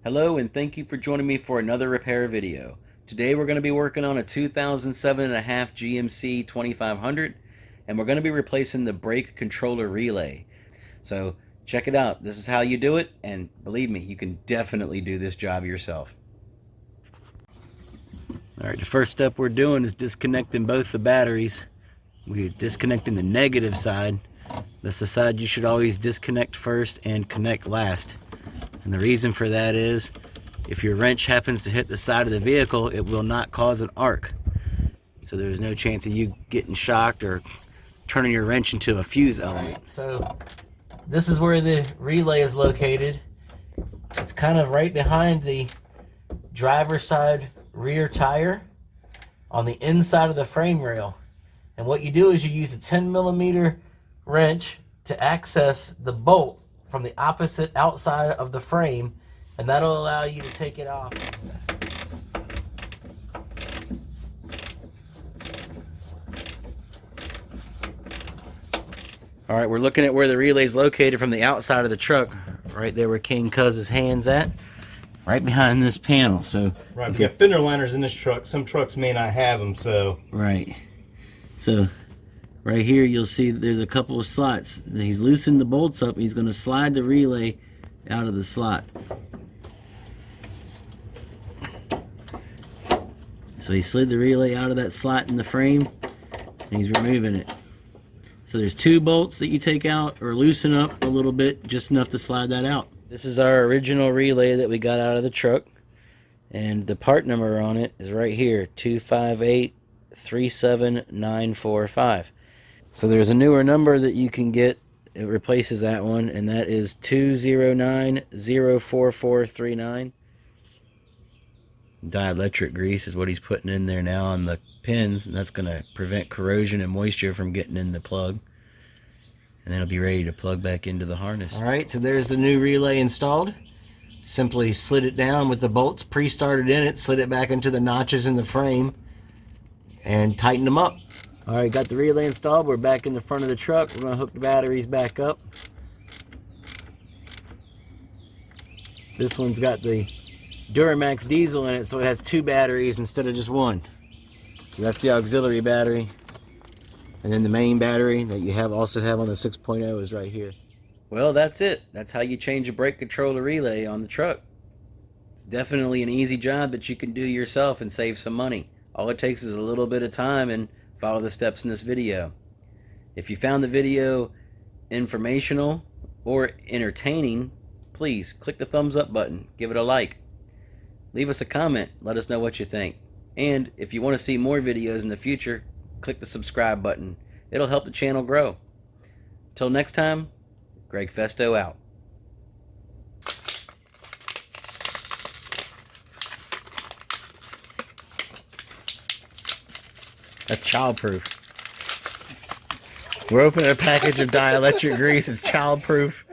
Hello and thank you for joining me for another repair video. Today we're going to be working on a 2007.5 GMC 2500 and we're going to be replacing the brake controller relay. So check it out. This is how you do it, and believe me, you can definitely do this job yourself. Alright, the first step we're doing is disconnecting both the batteries. We're disconnecting the negative side. That's the side you should always disconnect first and connect last. And the reason for that is, if your wrench happens to hit the side of the vehicle, it will not cause an arc. So there's no chance of you getting shocked or turning your wrench into a fuse element. So this is where the relay is located. It's kind of right behind the driver's side rear tire on the inside of the frame rail. And what you do is you use a 10mm wrench to access the bolt from the opposite outside of the frame, and that'll allow you to take it off. All right, we're looking at where the relay is located from the outside of the truck, right there where King Cuz's hand's at, right behind this panel. So right, we got fender liners in this truck. Some trucks may not have them, so right. So right here you'll see there's a couple of slots. He's loosened the bolts up. He's going to slide the relay out of the slot. So he slid the relay out of that slot in the frame and he's removing it. So there's two bolts that you take out or loosen up a little bit, just enough to slide that out. This is our original relay that we got out of the truck, and the part number on it is right here, 25837945. So there's a newer number that you can get. It replaces that one, and that is 209-04439. Dielectric grease is what he's putting in there now on the pins, and that's going to prevent corrosion and moisture from getting in the plug. And then it'll be ready to plug back into the harness. Alright, so there's the new relay installed. Simply slid it down with the bolts pre-started in it, slid it back into the notches in the frame, and tightened them up. Alright, got the relay installed. We're back in the front of the truck. We're going to hook the batteries back up. This one's got the Duramax diesel in it, so it has two batteries instead of just one. So that's the auxiliary battery. And then the main battery that you also have on the 6.0 is right here. Well, that's it. That's how you change a brake controller relay on the truck. It's definitely an easy job that you can do yourself and save some money. All it takes is a little bit of time and follow the steps in this video. If you found the video informational or entertaining, please click the thumbs up button, give it a like. Leave us a comment, let us know what you think. And if you want to see more videos in the future, click the subscribe button. It'll help the channel grow. Till next time, GreggFesto out. That's childproof. We're opening a package of dielectric grease. It's childproof.